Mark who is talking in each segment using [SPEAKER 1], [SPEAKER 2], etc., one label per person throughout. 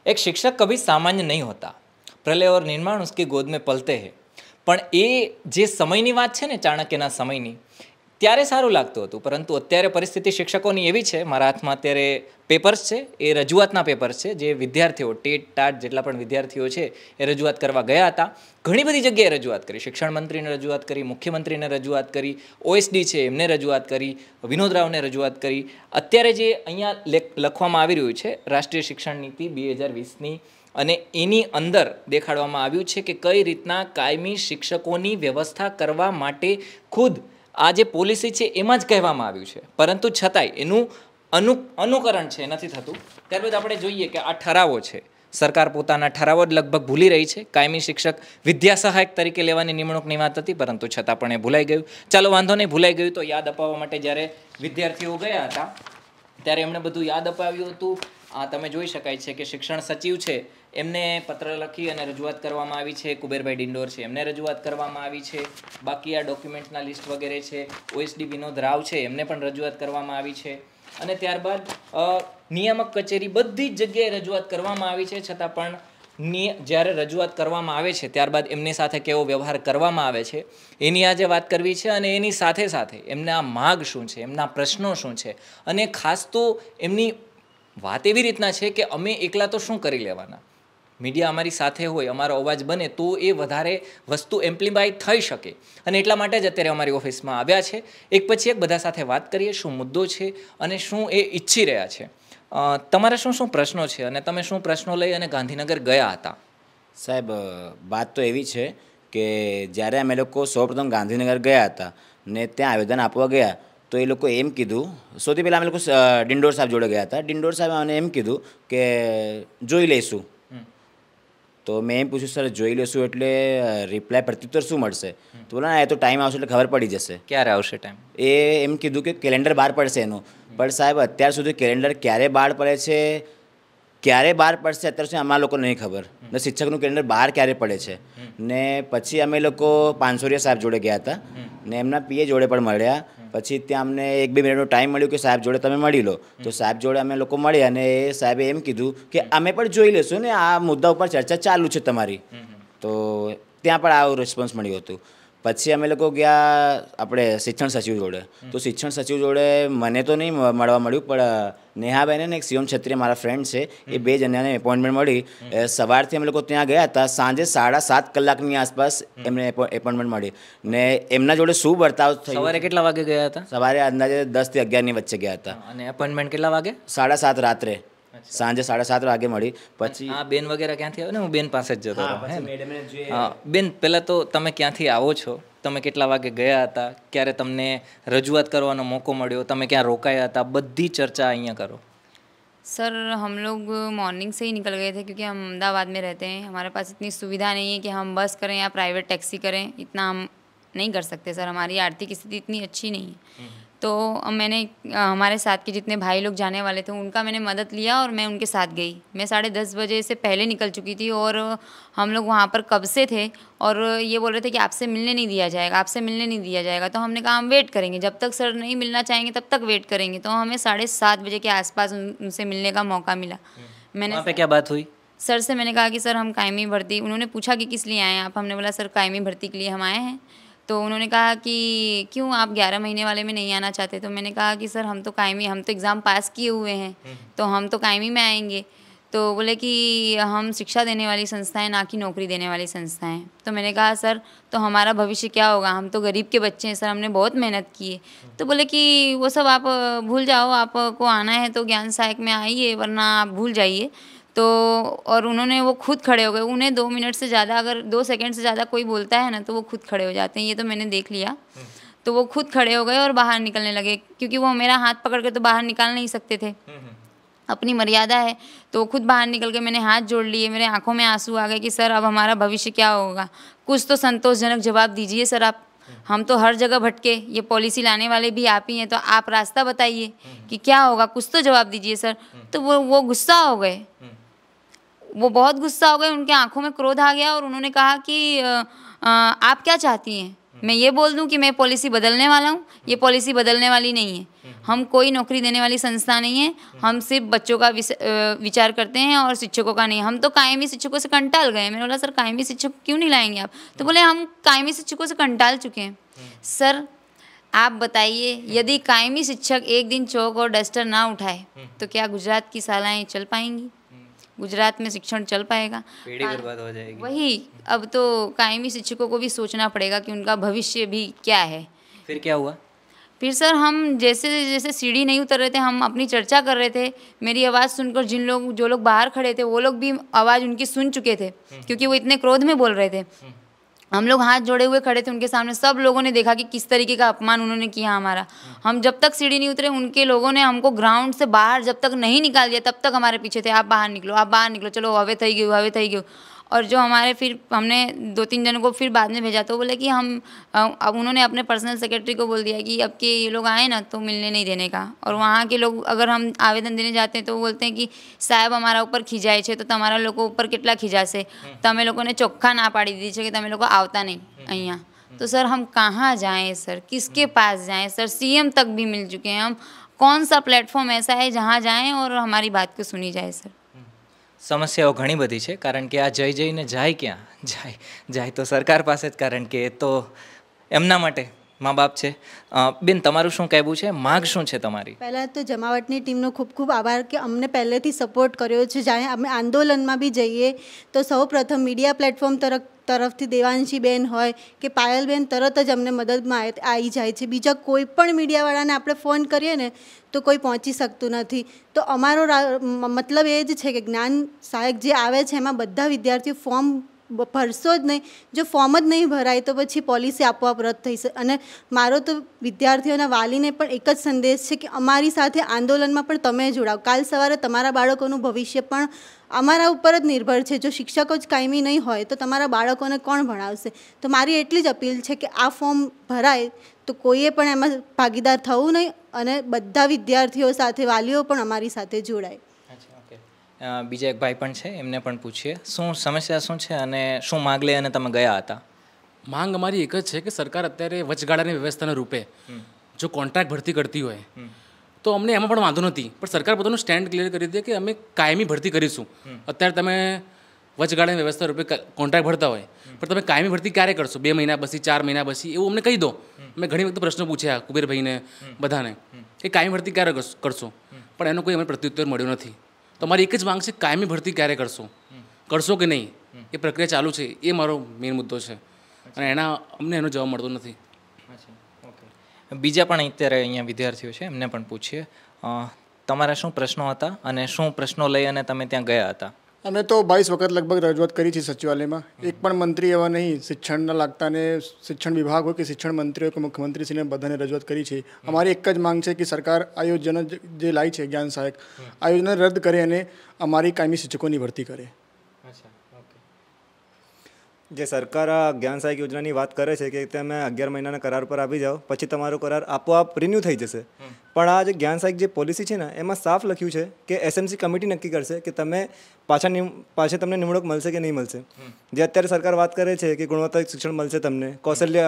[SPEAKER 1] एक शिक्षक कभी सामान्य नहीं होता, प्रलय और निर्माण उसकी गोद में पलते हैं। પણ એ જે સમયની વાત છે ને, ચાણક્યના સમયની, ત્યારે સારું લાગતું હતું, પરંતુ અત્યારે પરિસ્થિતિ શિક્ષકોની એવી છે. મારા હાથમાં અત્યારે પેપર્સ છે, એ રજૂઆતના પેપર્સ છે, જે વિદ્યાર્થીઓ ટેટ ટાટ જેટલા પણ વિદ્યાર્થીઓ છે એ રજૂઆત કરવા ગયા હતા. ઘણી બધી જગ્યાએ રજૂઆત કરી, શિક્ષણ મંત્રીને રજૂઆત કરી, મુખ્યમંત્રીને રજૂઆત કરી, ઓએસડી છે એમને રજૂઆત કરી, વિનોદ રાવને રજૂઆત કરી. અત્યારે જે અહીંયા લખવામાં આવી રહ્યું છે રાષ્ટ્રીય શિક્ષણ નીતિ 2020ની, અને એની અંદર દેખાડવામાં આવ્યું છે કે કઈ રીતના કાયમી શિક્ષકોની વ્યવસ્થા કરવા માટે ખુદ આ જે પોલિસી છે એમાં જ કહેવામાં આવ્યું છે, પરંતુ છતાંય એનું અનુકરણ છે નથી થતું. ત્યારબાદ આપણે જોઈએ કે આ ઠરાવો છે, સરકાર પોતાના ઠરાવો જ લગભગ ભૂલી રહી છે. કાયમી શિક્ષક વિદ્યા સહાયક તરીકે લેવાની નિમણૂકની વાત હતી, પરંતુ છતાં પણ એ ભૂલાઈ ગયું. ચાલો વાંધો નહીં, ભૂલાઈ ગયું તો યાદ અપાવવા માટે જ્યારે વિદ્યાર્થીઓ ગયા હતા ત્યારે એમણે બધું યાદ અપાવ્યું હતું. આ તમે જોઈ શકાય છે કે શિક્ષણ સચિવ છે એમને પત્ર લખી અને રજૂઆત કરવામાં આવી છે. કુબેરભાઈ ડિંડોર છે એમને રજૂઆત કરવામાં આવી છે. બાકી આ ડોક્યુમેન્ટના લિસ્ટ વગેરે છે. ઓએસડી વિનોદ રાવ છે એમને પણ રજૂઆત કરવામાં આવી છે. અને ત્યારબાદ નિયામક કચેરી બધી જ જગ્યાએ રજૂઆત કરવામાં આવી છે. છતાં પણ જ્યારે રજૂઆત કરવામાં આવે છે ત્યારબાદ એમની સાથે કેવો વ્યવહાર કરવામાં આવે છે એની આજે વાત કરવી છે. અને એની સાથે સાથે એમના માગ શું છે, એમના પ્રશ્નો શું છે, અને ખાસ તો એમની વાત એવી રીતના છે કે અમે એકલા તો શું કરી લેવાના, મીડિયા અમારી સાથે હોય, અમારો અવાજ બને તો એ વધારે વસ્તુ એમ્પ્લિફાય થઈ શકે. અને એટલા માટે જ અત્યારે અમારી ઓફિસમાં આવ્યા છે. એક પછી એક બધા સાથે વાત કરીએ શું મુદ્દો છે અને શું એ ઈચ્છી રહ્યા છે. તમારા શું શું પ્રશ્નો છે અને તમે શું પ્રશ્નો લઈ અને ગાંધીનગર ગયા હતા?
[SPEAKER 2] સાહેબ, વાત તો એવી છે કે જ્યારે અમે લોકો સૌપ્રથમ ગાંધીનગર ગયા હતા ને ત્યાં આવેદન આપવા ગયા તો એ લોકો એમ કીધું, સૌથી પહેલાં અમે લોકો ડિંડોર સાહેબ જોડે ગયા હતા. ડિંડોર સાહેબ અમને એમ કીધું કે જોઈ લઈશું. તો મેં એમ પૂછ્યું, સર જોઈ લઈશું એટલે રિપ્લાય પ્રત્યુત્તર શું મળશે? તો બોલા ના, એ તો ટાઈમ આવશે એટલે ખબર પડી જશે.
[SPEAKER 1] ક્યારે આવશે ટાઈમ? એ
[SPEAKER 2] એમ કીધું કે કેલેન્ડર બહાર પડશે એનું. પણ સાહેબ અત્યાર સુધી કેલેન્ડર ક્યારે બહાર પડે છે, ક્યારે બહાર પડશે અત્યાર સુધી અમારા લોકો નહીં ખબર. ને શિક્ષકનું કેલેન્ડર બહાર ક્યારે પડે છે. ને પછી અમે લોકો પાનસોરિયા સાહેબ જોડે ગયા હતા ને એમના પીએ જોડે પણ મળ્યા. પછી ત્યાં અમને 1-2 મિનિટનો ટાઈમ મળ્યો કે સાહેબ જોડે તમે મળી લો. તો સાહેબ જોડે અમે લોકો મળ્યા અને એ સાહેબે એમ કીધું કે અમે પણ જોઈ લેશું ને આ મુદ્દા ઉપર ચર્ચા ચાલુ છે તમારી. તો ત્યાં પણ આવું રિસ્પોન્સ મળ્યું હતું. પછી અમે લોકો ગયા આપણે શિક્ષણ સચિવ જોડે. તો શિક્ષણ સચિવ જોડે મને તો નહીં મળવા મળ્યું, પણ નેહાબેન અને એક શિવમ ક્ષત્રિય મારા ફ્રેન્ડ છે, એ બે જણાને એપોઇન્ટમેન્ટ મળી. સવારથી અમે લોકો ત્યાં ગયા હતા, સાંજે 7:30 કલાકની આસપાસ એમને એપોઇન્ટમેન્ટ મળી. ને એમના જોડે શું વર્તાવ થયો?
[SPEAKER 1] સવારે કેટલા વાગે ગયા હતા?
[SPEAKER 2] સવારે અંદાજે 10 થી 11 ની વચ્ચે ગયા હતા.
[SPEAKER 1] અને એપોઇન્ટમેન્ટ કેટલા વાગે?
[SPEAKER 2] 7:30 રાત્રે, સાંજે 7:30 વાગે મળી. પછી
[SPEAKER 1] આ બેન વગેરે ક્યાંથી આવે ને, હું બેન પાસે જ જતો હતો. હા બેન, પહેલાં તો તમે ક્યાંથી આવો છો, તમે કેટલા વાગે ગયા હતા, ક્યારે તમને રજૂઆત કરવાનો મોકો મળ્યો, તમે ક્યાં રોકાયા હતા, બધી ચર્ચા અહીંયા કરો.
[SPEAKER 3] सर हम लोग मॉर्निंग से ही निकल गए थे क्योंकि हम अहमदाबाद में रहते हैं. हमारे पास इतनी सुविधा नहीं है कि हम बस करें या प्राइवेट टैक्सी करें. इतना हम नहीं कर सकते सर, हमारी आर्थिक स्थिति इतनी अच्छी नहीं है. तो मैंने हमारे साथ के जितने भाई लोग जाने वाले थे उनका मैंने मदद लिया और मैं उनके साथ गई. मैं 10:30 बजे से पहले निकल चुकी थी और हम लोग वहाँ पर कब से थे और ये बोल रहे थे कि आपसे मिलने नहीं दिया जाएगा, आपसे मिलने नहीं दिया जाएगा. तो हमने कहा हम वेट करेंगे, जब तक सर नहीं मिलना चाहेंगे तब तक वेट करेंगे. तो हमें 7:30 बजे के आसपास उनसे मिलने का मौका मिला. मैंने
[SPEAKER 1] वहाँ पे क्या बात हुई?
[SPEAKER 3] सर से मैंने कहा कि सर हम कायमी भर्ती, उन्होंने पूछा कि किस लिए आए हैं आप. हमने बोला सर कायमी भर्ती के लिए हम आए हैं. तो उन्होंने कहा कि क्यों आप 11 महीने वाले में नहीं आना चाहते? तो मैंने कहा कि सर हम तो कायमी, हम तो एग्ज़ाम पास किए हुए हैं तो हम तो कायमी में आएंगे. तो बोले कि हम शिक्षा देने वाली संस्था है, ना कि नौकरी देने वाली संस्था है. तो मैंने कहा सर तो हमारा भविष्य क्या होगा, हम तो गरीब के बच्चे हैं सर, हमने बहुत मेहनत की है. तो बोले कि वो सब आप भूल जाओ, आपको आना है तो ज्ञान सहायक में आइए वरना आप भूल जाइए. तो और उन्होंने वो खुद खड़े हो गए. उन्हें 2 मिनट से ज़्यादा, अगर 2 सेकंड से ज़्यादा कोई बोलता है ना तो वो खुद खड़े हो जाते हैं. ये तो मैंने देख लिया. तो वो खुद खड़े हो गए और बाहर निकलने लगे, क्योंकि वो मेरा हाथ पकड़ के तो बाहर निकाल नहीं सकते थे, अपनी मर्यादा है. तो खुद बाहर निकल के मैंने हाथ जोड़ लिए, मेरे आंखों में आंसू आ गए कि सर अब हमारा भविष्य क्या होगा, कुछ तो संतोषजनक जवाब दीजिए सर आप. हम तो हर जगह भटके, ये पॉलिसी लाने वाले भी आप ही हैं, तो आप रास्ता बताइए कि क्या होगा, कुछ तो जवाब दीजिए सर. तो वो गुस्सा हो गए, वो बहुत गुस्सा हो गए, उनके आंखों में क्रोध आ गया और उन्होंने कहा कि आप क्या चाहती हैं, मैं ये बोल दूं कि मैं पॉलिसी बदलने वाला हूँ, ये पॉलिसी बदलने वाली नहीं है। हम कोई नौकरी देने वाली संस्था नहीं है, हम सिर्फ बच्चों का विचार करते हैं और शिक्षकों का नहीं। हम तो कायमी शिक्षकों से कंटाल गए। मैंने बोला सर कायमी शिक्षक क्यों नहीं लाएंगे आप? तो बोले हम कायमी शिक्षकों से कंटाल चुके हैं। सर आप बताइए, यदि कायमी शिक्षक एक दिन चौक और डस्टर ना उठाए तो क्या गुजरात की शालाएँ चल पाएंगी? गुजरात में शिक्षण चल पाएगा?
[SPEAKER 1] पीढ़ी बर्बाद हो जाएगी।
[SPEAKER 3] वही, अब तो कायमी शिक्षकों को भी सोचना पड़ेगा कि उनका भविष्य भी क्या है।
[SPEAKER 1] फिर क्या हुआ?
[SPEAKER 3] फिर सर हम जैसे जैसे सीढ़ी नहीं उतर रहे थे, हम अपनी चर्चा कर रहे थे। मेरी आवाज़ सुनकर जो लोग बाहर खड़े थे वो लोग भी आवाज़ उनकी सुन चुके थे, क्योंकि वो इतने क्रोध में बोल रहे थे। हम लोग हाथ जोड़े हुए खड़े थे उनके सामने। सब लोगों ने देखा कि किस तरीके का अपमान उन्होंने किया हमारा। हम जब तक सीढ़ी नहीं उतरे, उनके लोगों ने हमको ग्राउंड से बाहर जब तक नहीं निकाल दिया तब तक हमारे पीछे थे। आप बाहर निकलो, आप बाहर निकलो, चलो हवे थई गयो। और जो हमारे फिर हमने 2-3 जनों को फिर बाद में भेजा, तो बोले कि हम अब उन्होंने अपने पर्सनल सेक्रेटरी को बोल दिया कि अब के ये लोग आए ना तो मिलने नहीं देने का। और वहाँ के लोग अगर हम आवेदन देने जाते हैं तो वो बोलते हैं कि साहब અમારા ઉપર ખીજાય છે, તો તમારા લોકો ઉપર કેટલા ખીજાશે? તમે લોકોને ચોખ્ખા ના પાડી દીધી છે કે તમે લોકો આવતા નહીં અહીંયા। तो सर हम कहाँ जाएँ सर, किसके पास जाएँ सर? सीएम तक भी मिल चुके हैं हम। कौन सा प्लेटफॉर्म ऐसा है जहाँ जाएँ और हमारी बात को सुनी जाए सर?
[SPEAKER 1] સમસ્યાઓ ઘણી બધી છે, કારણ કે આ જઈને જાય ક્યાં? જાય તો સરકાર પાસે જ, કારણ કે એ તો એમના માટે મા બાપ છે। બેન તમારું શું કહેવું છે? માગ શું છે તમારી?
[SPEAKER 4] પહેલાં તો જમાવટની ટીમનો ખૂબ ખૂબ આભાર કે અમને પહેલેથી સપોર્ટ કર્યો છે। જ્યારે અમે આંદોલનમાં બી જઈએ તો સૌ પ્રથમ મીડિયા પ્લેટફોર્મ તરફથી દેવાંશીબેન હોય કે પાયલબેન તરત જ અમને મદદમાં આવી જાય છે। બીજા કોઈ પણ મીડિયાવાળાને આપણે ફોન કરીએ ને તો કોઈ પહોંચી શકતું નથી। તો અમારો મતલબ એ જ છે કે જ્ઞાન સહાયક જે આવે છે એમાં બધા વિદ્યાર્થીઓ ફોર્મ ભરશો જ નહીં। જો ફોર્મ જ નહીં ભરાય તો પછી પોલિસી આપોઆપ રદ થઈ શકે। અને મારો તો વિદ્યાર્થીઓના વાલીને પણ એક જ સંદેશ છે કે અમારી સાથે આંદોલનમાં પણ તમે જોડાઓ। કાલ સવારે તમારા બાળકોનું ભવિષ્ય પણ અમારા ઉપર જ નિર્ભર છે। જો શિક્ષકો જ કાયમી નહીં હોય તો તમારા બાળકોને કોણ ભણાવશે? તો મારી એટલી જ અપીલ છે કે આ ફોર્મ ભરાય તો કોઈએ પણ એમાં ભાગીદાર થવું નહીં અને બધા વિદ્યાર્થીઓ સાથે વાલીઓ પણ અમારી સાથે જોડાય।
[SPEAKER 1] બીજા એક ભાઈ પણ છે, એમને પણ પૂછીએ શું સમસ્યા શું છે અને શું માગ લઈ અને તમે ગયા હતા?
[SPEAKER 5] માંગ અમારી એક જ છે કે સરકાર અત્યારે વચગાળાની વ્યવસ્થાના રૂપે જો કોન્ટ્રાક્ટ ભરતી કરતી હોય તો અમને એમાં પણ વાંધો નથી, પણ સરકાર પોતાનું સ્ટેન્ડ ક્લિયર કરી દે કે અમે કાયમી ભરતી કરીશું। અત્યારે તમે વચગાળાની વ્યવસ્થા રૂપે કોન્ટ્રાક્ટ ભરતા હોય પણ તમે કાયમી ભરતી ક્યારે કરશો? 2 મહિના પછી, 4 મહિના પછી, એવું અમને કહી દો। મેં ઘણી વખત પ્રશ્નો પૂછ્યા કુબેરભાઈને બધાને કે કાયમી ભરતી ક્યારે કરશો, પણ એનો કોઈ અમને પ્રત્યુત્તર મળ્યો નથી। તો અમારી એક જ માંગ છે કાયમી ભરતી ક્યારે કરશો કે નહીં, એ પ્રક્રિયા ચાલુ છે, એ મારો મેઇન મુદ્દો છે અને અમને એનો જવાબ મળતો નથી।
[SPEAKER 1] બીજા પણ અત્યારે અહીંયા વિદ્યાર્થીઓ છે, એમને પણ પૂછીએ તમારા શું પ્રશ્નો હતા અને શું પ્રશ્નો લઈ અને તમે ત્યાં ગયા હતા?
[SPEAKER 6] અમે તો 22 વખત લગભગ રજૂઆત કરી છે સચિવાલયમાં। એક પણ મંત્રી એવા નહીં શિક્ષણના લાગતા ને શિક્ષણ વિભાગ હોય કે શિક્ષણ મંત્રી હોય કે મુખ્યમંત્રીશ્રીને બધાને રજૂઆત કરી છે। અમારી એક જ માંગ છે કે સરકાર આ યોજના જે લાવી છે જ્ઞાન સહાયક, આ યોજના રદ કરે અને અમારી કાયમી શિક્ષકોની ભરતી કરે।
[SPEAKER 7] જે સરકાર આ જ્ઞાન સહાયક યોજનાની વાત કરે છે કે તમે 11 મહિનાના કરાર પર આવી જાઓ પછી તમારો કરાર આપોઆપ રિન્યૂ થઈ જશે, પણ આ જે જ્ઞાન સહાયક જે પોલિસી છે ને એમાં સાફ લખ્યું છે કે એસએમસી કમિટી નક્કી કરશે કે તમે પાછા તમને નિમણૂક મળશે કે નહીં મળશે। જે અત્યારે સરકાર વાત કરે છે કે ગુણવત્તાયુક્ત શિક્ષણ મળશે તમને,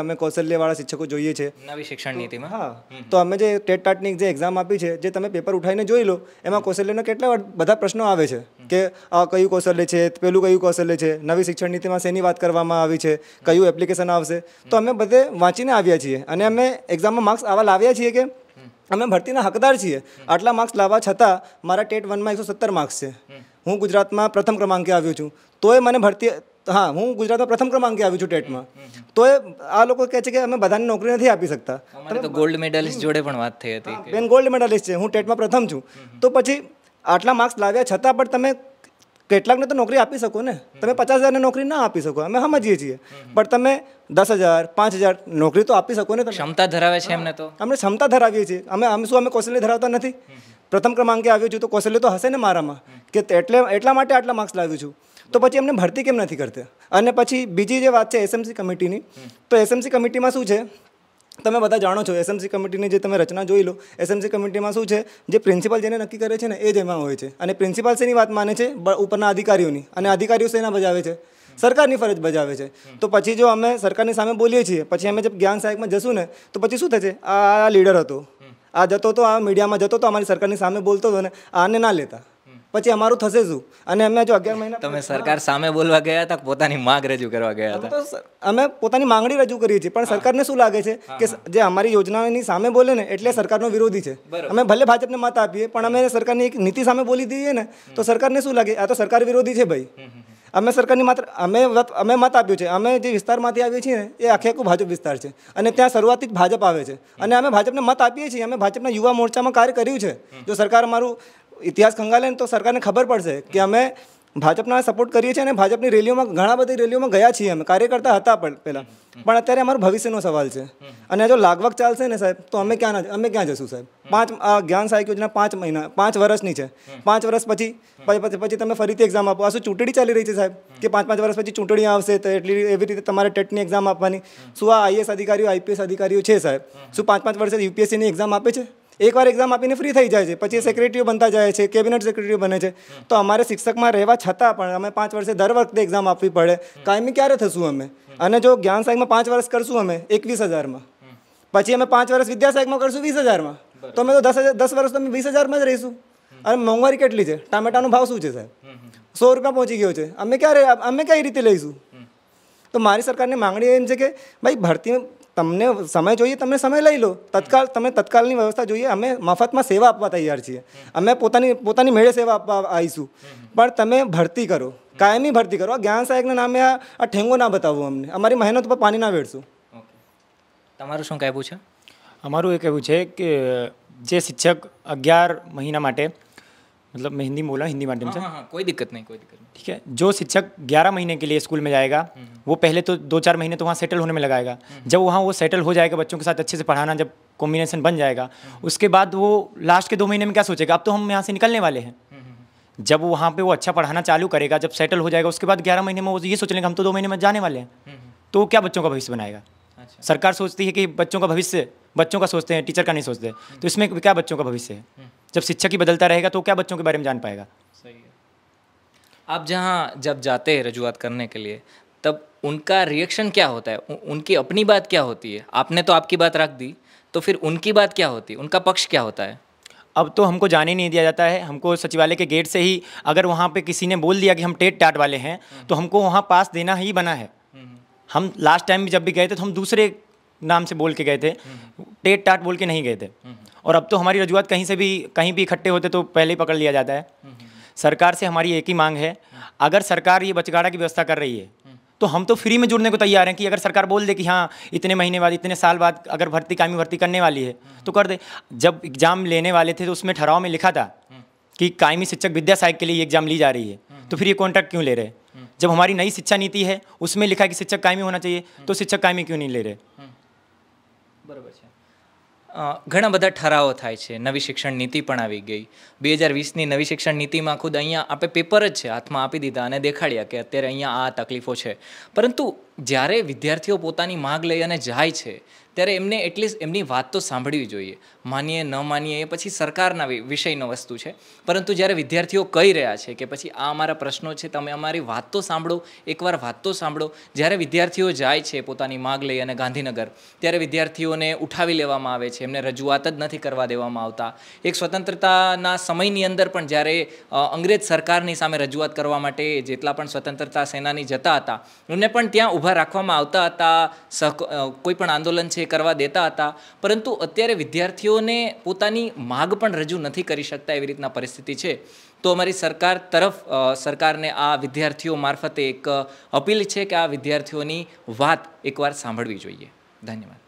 [SPEAKER 7] અમે કૌશલ્યવાળા શિક્ષકો જોઈએ છે
[SPEAKER 1] નવી શિક્ષણ નીતિમાં।
[SPEAKER 7] હા, તો અમે જે ટેટ ટાટની જે એક્ઝામ આપી છે, જે તમે પેપર ઉઠાવીને જોઈ લો, એમાં કૌશલ્યના કેટલા બધા પ્રશ્નો આવે છે કે આ કયું કૌશલ્ય છે, પેલું કયું કૌશલ્ય છે, નવી શિક્ષણ નીતિમાં શેની વાત કરવામાં આવી છે, કયું એપ્લિકેશન આવશે। તો અમે બધે વાંચીને આવ્યા છીએ અને અમે એક્ઝામમાં માર્ક્સ આવા લાવ્યા છીએ કે અમે ભરતીના હકદાર છીએ। આટલા માર્ક્સ લાવવા છતાં મારા ટેટ 1માં 117 માર્ક્સ છે। હું ગુજરાતમાં પ્રથમ ક્રમાંકે આવ્યો છું, તોય મને ભરતી હું ગુજરાતમાં પ્રથમ ક્રમાંકે આવ્યો છું ટેટમાં, તોય આ લોકો કહે છે કે અમે બધાને નોકરી નથી આપી શકતા।
[SPEAKER 1] અમારે તો ગોલ્ડ મેડલિસ્ટ જોડે પણ વાત થઈ હતી
[SPEAKER 7] બેન ગોલ્ડ મેડલિસ્ટ છે, હું ટેટમાં પ્રથમ છું, તો પછી આટલા માર્ક્સ લાવ્યા છતાં પણ તમે કેટલાકને તો નોકરી આપી શકો ને, તમે 50,000ને નોકરી ના આપી શકો, અમે સમજીએ છીએ, પણ તમે 10,000 5,000 નોકરી તો આપી શકો ને।
[SPEAKER 1] ક્ષમતા ધરાવે છે એમને, તો
[SPEAKER 7] અમે ક્ષમતા ધરાવીએ છીએ, અમે કૌશલ્ય ધરાવતા નથી? પ્રથમ ક્રમાંકે આવ્યો છું તો કૌશલ્ય તો હશે ને મારામાં કે એટલા માટે આટલા માર્ક્સ લાવ્યો છું, તો પછી અમને ભરતી કેમ નથી કરતા? અને પછી બીજી જે વાત છે એસએમસી કમિટીની, તો એસએમસી કમિટીમાં શું છે તમે બધા જાણો છો। એસએમસી કમિટીની જે તમે રચના જોઈ લો, એસએમસી કમિટીમાં શું છે, જે પ્રિન્સિપાલ જેને નક્કી કરે છે ને એ જ એમાં હોય છે, અને પ્રિન્સિપાલ શેની વાત માને છે? ઉપરના અધિકારીઓની, અને અધિકારીઓ શેના બજાવે છે? સરકારની ફરજ બજાવે છે. તો પછી જો અમે સરકારની સામે બોલીએ છીએ, પછી અમે જબ જ્ઞાન સહાયકમાં જશું ને તો પછી શું થશે? આ લીડર હતો, આ જતો હતો, આ મીડિયામાં જતો હતો, અમારી સરકારની સામે બોલતો હતો ને આને ના લેતા, પછી અમારું થશે શું? અને અમે જો 11 મહિના
[SPEAKER 1] તમે સરકાર સામે બોલવા ગયા હતા, પોતાની માંગ રજૂ કરવા ગયા હતા?
[SPEAKER 7] તો અમે પોતાની માંગણી રજૂ કરીએ છીએ, પણ સરકારને શું લાગે છે કે જે અમારી યોજનાઓની સામે બોલે ને એટલે સરકારનો વિરોધી છે. અમે ભલે ભાજપને મત આપીએ પણ અમે સરકારની એક નીતિ સામે બોલી દઈએ ને તો સરકારને શું લાગે? આ તો સરકાર વિરોધી છે ભાઈ. અમે સરકારની માત્ર અમે મત આપ્યું છે. અમે જે વિસ્તારમાંથી આવીએ છીએ ને એ આખે આખું ભાજપ વિસ્તાર છે અને ત્યાં શરૂઆતથી જ ભાજપ આવે છે અને અમે ભાજપને મત આપીએ છીએ. અમે ભાજપના યુવા મોરચામાં કાર્ય કર્યું છે. જો સરકાર અમારું ઇતિહાસ ખંગાલે ને તો સરકારને ખબર પડશે કે અમે ભાજપના સપોર્ટ કરીએ છીએ અને ભાજપની રેલીઓમાં ઘણા બધી રેલીઓમાં ગયા છીએ. અમે કાર્યકર્તા હતા પહેલાં, પણ અત્યારે અમારો ભવિષ્યનો સવાલ છે અને જો લાગવગ ચાલશે ને સાહેબ તો અમે ક્યાં જશું સાહેબ? જ્ઞાન સહાયક યોજના 5 વર્ષની છે. 5 વર્ષ પછી તમે ફરીથી એક્ઝામ આપો. આ શું ચૂંટણી ચાલી રહી છે સાહેબ કે 5 વર્ષ પછી ચૂંટણી આવશે તો એટલી એવી રીતે તમારે ટેટની એક્ઝામ આપવાની? શું આ આઈએસ અધિકારીઓ આઈપીએસ અધિકારીઓ છે સાહેબ? શું 5 વર્ષે યુપીએસસીની એક્ઝામ આપે છે? એકવાર એક્ઝામ આપીને ફ્રી થઈ જાય છે, પછી સેક્રેટરીઓ બનતા જાય છે, કેબિનેટ સેક્રેટરીઓ બને છે. તો અમારે શિક્ષકમાં રહેવા છતાં પણ અમે 5 વર્ષે દર વખતે એક્ઝામ આપવી પડે. કાયમી ક્યારે થશું અમે? અને જો જ્ઞાન સહાયકમાં 5 વર્ષ કરશું અમે 21,000માં, પછી અમે 5 વર્ષ વિદ્યા સહાયકમાં કરશું 20,000માં, તો અમે તો 10 વર્ષ તો અમે 20,000માં જ રહીશું. અને મોંઘવારી કેટલી છે? ટામેટાનો ભાવ શું છે સાહેબ? 100 રૂપિયા પહોંચી ગયો છે. અમે કઈ રીતે લઈશું? તો મારી સરકારની માંગણી એમ છે કે ભાઈ ભરતી તમને સમય જોઈએ, તમને સમય લઈ લો. તમે તત્કાલની વ્યવસ્થા જોઈએ. અમે મફતમાં સેવા આપવા તૈયાર છીએ. અમે પોતાની મેળે સેવા આપવા આવીશું, પણ તમે ભરતી કરો, કાયમી ભરતી કરો. આ જ્ઞાન સહાયકના નામે આ ઠેંગો ના બતાવો અમને. અમારી મહેનત પર પાણી ના વેડશું.
[SPEAKER 1] તમારું શું કહેવું છે?
[SPEAKER 8] અમારું એ કહેવું છે કે જે શિક્ષક 11 મहीना માટે, मतलब मैं हिंदी में बोला, हिंदी माध्यम से,
[SPEAKER 1] कोई दिक्कत नहीं, कोई दिक्कत नहीं.
[SPEAKER 8] ठीक है. जो शिक्षक 11 महीने के लिए स्कूल में जाएगा वो पहले तो 2-4 महीने तो वहाँ सेटल होने में लगाएगा. जब वहाँ वो सेटल हो जाएगा, बच्चों के साथ अच्छे से पढ़ाना जब कॉम्बिनेशन बन जाएगा, उसके बाद वो लास्ट के 2 महीने में क्या सोचेगा? अब तो हम यहाँ से निकलने वाले हैं. जब वहाँ पे वो अच्छा पढ़ाना चालू करेगा, जब सेटल हो जाएगा, उसके बाद 11 महीने में वो ये सोच लेंगे हम तो 2 महीने में जाने वाले हैं. तो क्या बच्चों का भविष्य बनाएगा? सरकार सोचती है कि बच्चों का भविष्य, बच्चों का सोचते हैं, टीचर का नहीं सोचते. तो इसमें क्या बच्चों का भविष्य है? जब शिक्षक ही बदलता रहेगा तो क्या बच्चों के बारे में जान पाएगा?
[SPEAKER 1] सही है. आप जब जाते हैं रजूआत करने के लिए, तब उनका रिएक्शन क्या होता है? उनकी अपनी बात क्या होती है? आपने तो आपकी बात रख दी, तो फिर उनकी बात क्या होती है? उनका पक्ष क्या होता है?
[SPEAKER 8] अब तो हमको जाने नहीं दिया जाता है. हमको सचिवालय के गेट से ही अगर वहाँ पे किसी ने बोल दिया कि हम टेट टाट वाले हैं तो हमको वहाँ पास देना ही बना है. हम लास्ट टाइम भी जब भी गए थे तो हम दूसरे नाम से बोल के गए थे, टेट टाट बोल के नहीं गए थे. और अब तो हमारी रजूआत कहीं भी इकट्ठे होते तो पहले ही पकड़ लिया जाता है. सरकार से हमारी एक ही मांग है, अगर सरकार ये बचगाड़ा की व्यवस्था कर रही है तो हम तो फ्री में जुड़ने को तैयार हैं कि अगर सरकार बोल दे कि हाँ इतने महीने बाद, इतने साल बाद अगर कायमी भर्ती करने वाली है तो कर दे. जब एग्ज़ाम लेने वाले थे तो उसमें ठहराव में लिखा था कि कायमी शिक्षक विद्या सहायक के लिए एग्ज़ाम ली जा रही है, तो फिर ये कॉन्ट्रैक्ट क्यों ले रहे? जब हमारी नई शिक्षा नीति है उसमें लिखा है कि शिक्षक कायमी होना चाहिए, तो शिक्षक कायमी क्यों नहीं ले रहे?
[SPEAKER 1] બરાબર છે. ઘણા બધા ઠરાવો થાય છે. નવી શિક્ષણ નીતિ પણ આવી ગઈ. 2020ની નવી શિક્ષણ નીતિમાં ખુદ અહીંયા આપણે પેપર જ છે હાથમાં આપી દીધા અને દેખાડ્યા કે અત્યારે અહીંયા આ તકલીફો છે. પરંતુ જ્યારે વિદ્યાર્થીઓ પોતાની માગ લઈ અને જાય છે ત્યારે એમને એટલીસ્ટ એમની વાત તો સાંભળવી જોઈએ. માનીએ ન માનીએ એ પછી સરકારના વિષયનો વસ્તુ છે, પરંતુ જ્યારે વિદ્યાર્થીઓ કહી રહ્યા છે કે પછી આ અમારા પ્રશ્નો છે, તમે અમારી વાત તો સાંભળો, એકવાર વાત તો સાંભળો. જ્યારે વિદ્યાર્થીઓ જાય છે પોતાની માગ લઈ અને ગાંધીનગર, ત્યારે વિદ્યાર્થીઓને ઉઠાવી લેવામાં આવે છે, એમને રજૂઆત જ નથી કરવા દેવામાં આવતા. એક સ્વતંત્રતાના સમયની અંદર પણ જ્યારે અંગ્રેજ સરકારની સામે રજૂઆત કરવા માટે જેટલા પણ સ્વતંત્રતા સેનાની જતા હતા એમને પણ ત્યાં ઊભા રાખવામાં આવતા હતા, કોઈ પણ આંદોલન છે કરવા દેતા હતા. પરંતુ અત્યારે વિદ્યાર્થીઓને પોતાની માગ પણ રજૂ નથી કરી શકતા એવી રીતના પરિસ્થિતિ છે. તો અમારી સરકારને આ વિદ્યાર્થીઓ મારફતે એક અપીલ છે કે આ વિદ્યાર્થીઓની વાત એકવાર સાંભળવી જોઈએ. ધન્યવાદ.